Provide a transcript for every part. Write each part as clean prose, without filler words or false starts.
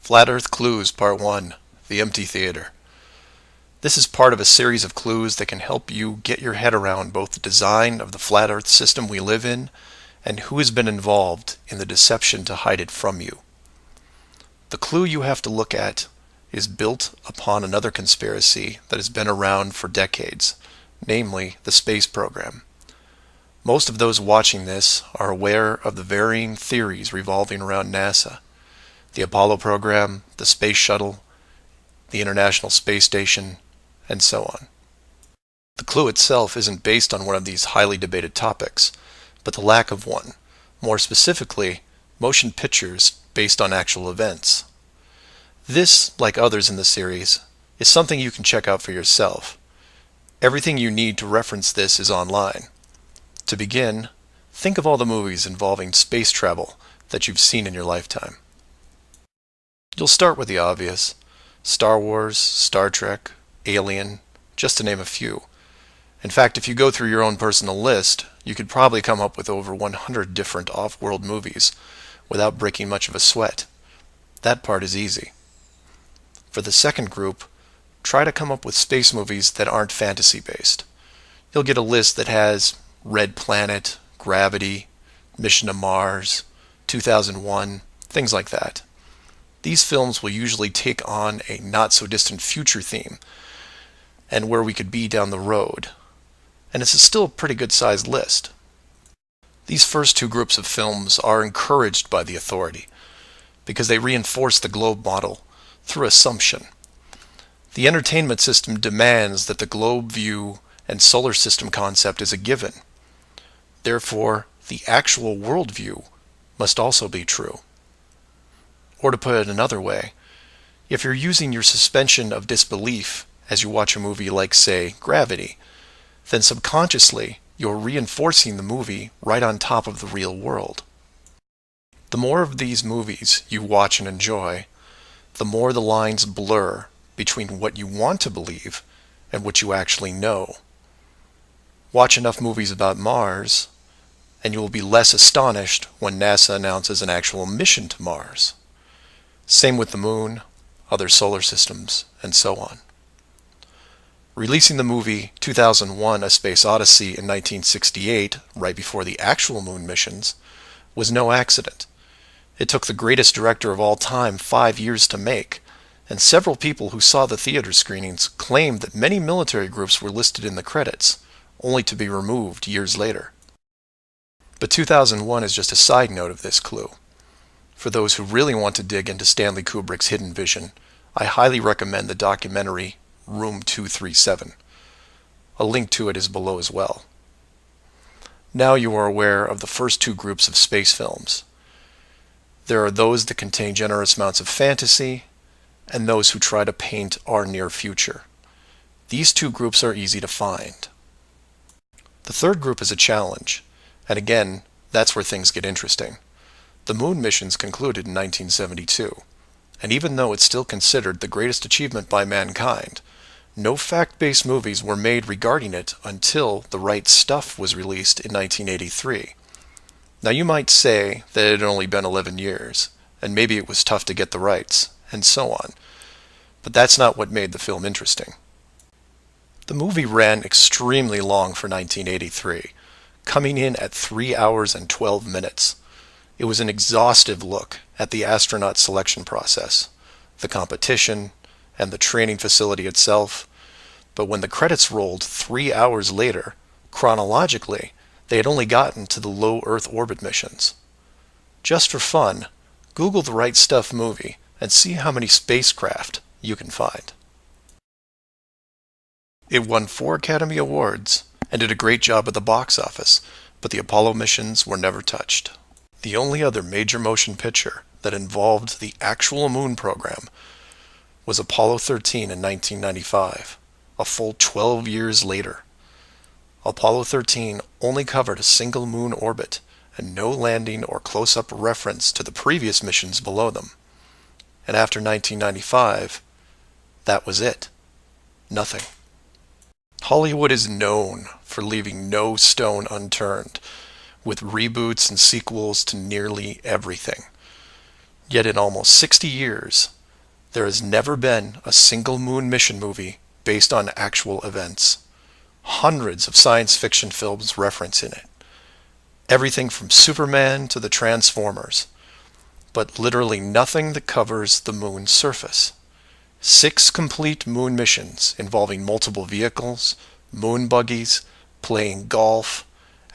Flat Earth Clues Part 1, The Empty Theater. This is part of a series of clues that can help you get your head around both the design of the flat Earth system we live in and who has been involved in the deception to hide it from you. The clue you have to look at is built upon another conspiracy that has been around for decades, namely the space program. Most of those watching this are aware of the varying theories revolving around NASA. The Apollo program, the Space Shuttle, the International Space Station, and so on. The clue itself isn't based on one of these highly debated topics, but the lack of one, more specifically, motion pictures based on actual events. This, like others in the series, is something you can check out for yourself. Everything you need to reference this is online. To begin, think of all the movies involving space travel that you've seen in your lifetime. You'll start with the obvious: Star Wars, Star Trek, Alien, just to name a few. In fact, if you go through your own personal list, you could probably come up with over 100 different off-world movies without breaking much of a sweat. That part is easy. For the second group, try to come up with space movies that aren't fantasy-based. You'll get a list that has Red Planet, Gravity, Mission to Mars, 2001, things like that. These films will usually take on a not-so-distant future theme, and where we could be down the road. And it's still a pretty good-sized list. These first two groups of films are encouraged by the authority, because they reinforce the globe model through assumption. The entertainment system demands that the globe view and solar system concept is a given. Therefore, the actual worldview must also be true. Or to put it another way, if you're using your suspension of disbelief as you watch a movie like, say, Gravity, then subconsciously you're reinforcing the movie right on top of the real world. The more of these movies you watch and enjoy, the more the lines blur between what you want to believe and what you actually know. Watch enough movies about Mars, and you will be less astonished when NASA announces an actual mission to Mars. Same with the Moon, other solar systems, and so on. Releasing the movie 2001: A Space Odyssey in 1968, right before the actual Moon missions, was no accident. It took the greatest director of all time 5 years to make, and several people who saw the theater screenings claimed that many military groups were listed in the credits, only to be removed years later. But 2001 is just a side note of this clue. For those who really want to dig into Stanley Kubrick's hidden vision, I highly recommend the documentary Room 237. A link to it is below as well. Now you are aware of the first two groups of space films. There are those that contain generous amounts of fantasy, and those who try to paint our near future. These two groups are easy to find. The third group is a challenge, and again, that's where things get interesting. The Moon missions concluded in 1972, and even though it's still considered the greatest achievement by mankind, no fact-based movies were made regarding it until The Right Stuff was released in 1983. Now you might say that it had only been 11 years, and maybe it was tough to get the rights, and so on, but that's not what made the film interesting. The movie ran extremely long for 1983, coming in at 3 hours and 12 minutes. It was an exhaustive look at the astronaut selection process, the competition, and the training facility itself. But when the credits rolled 3 hours later, chronologically, they had only gotten to the low Earth orbit missions. Just for fun, Google The Right Stuff movie and see how many spacecraft you can find. It won 4 Academy Awards and did a great job at the box office, but the Apollo missions were never touched. The only other major motion picture that involved the actual Moon program was Apollo 13 in 1995, a full 12 years later. Apollo 13 only covered a single moon orbit and no landing or close-up reference to the previous missions below them. And after 1995, that was it. Nothing. Hollywood is known for leaving no stone unturned, with reboots and sequels to nearly everything. Yet in almost 60 years, There has never been a single moon mission movie based on actual events. Hundreds of science fiction films reference in it. Everything from Superman to the Transformers. But literally nothing that covers the moon's surface. 6 complete moon missions involving multiple vehicles, moon buggies, playing golf,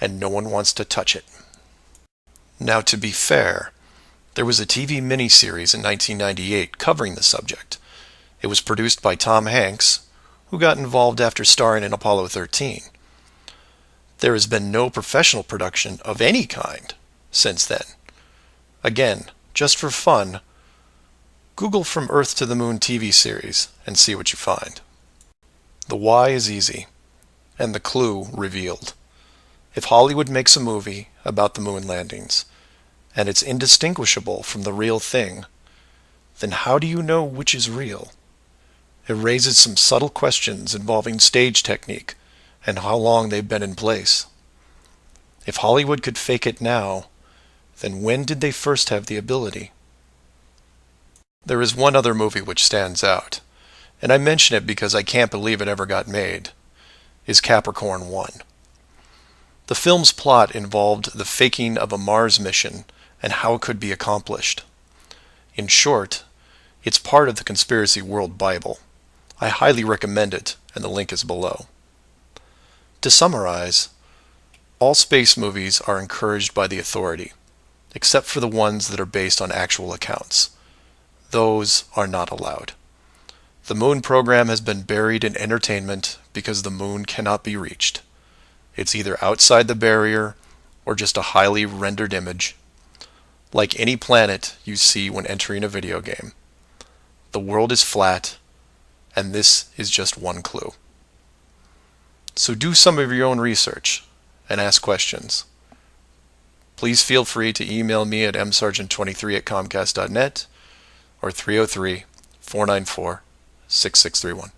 and no one wants to touch it. Now, to be fair, there was a TV miniseries in 1998 covering the subject. It was produced by Tom Hanks, who got involved after starring in Apollo 13. There has been no professional production of any kind since then. Again, just for fun, Google From Earth to the Moon TV series and see what you find. The why is easy, and the clue revealed. If Hollywood makes a movie about the moon landings, and it's indistinguishable from the real thing, then how do you know which is real? It raises some subtle questions involving stage technique and how long they've been in place. If Hollywood could fake it now, then when did they first have the ability? There is one other movie which stands out, and I mention it because I can't believe it ever got made, is Capricorn 1. The film's plot involved the faking of a Mars mission and how it could be accomplished. In short, it's part of the Conspiracy World Bible. I highly recommend it, and the link is below. To summarize, all space movies are encouraged by the authority, except for the ones that are based on actual accounts. Those are not allowed. The moon program has been buried in entertainment because the moon cannot be reached. It's either outside the barrier or just a highly rendered image. Like any planet you see when entering a video game. The world is flat, and this is just one clue. So do some of your own research and ask questions. Please feel free to email me at msargent23@comcast.net or 303-494-6631.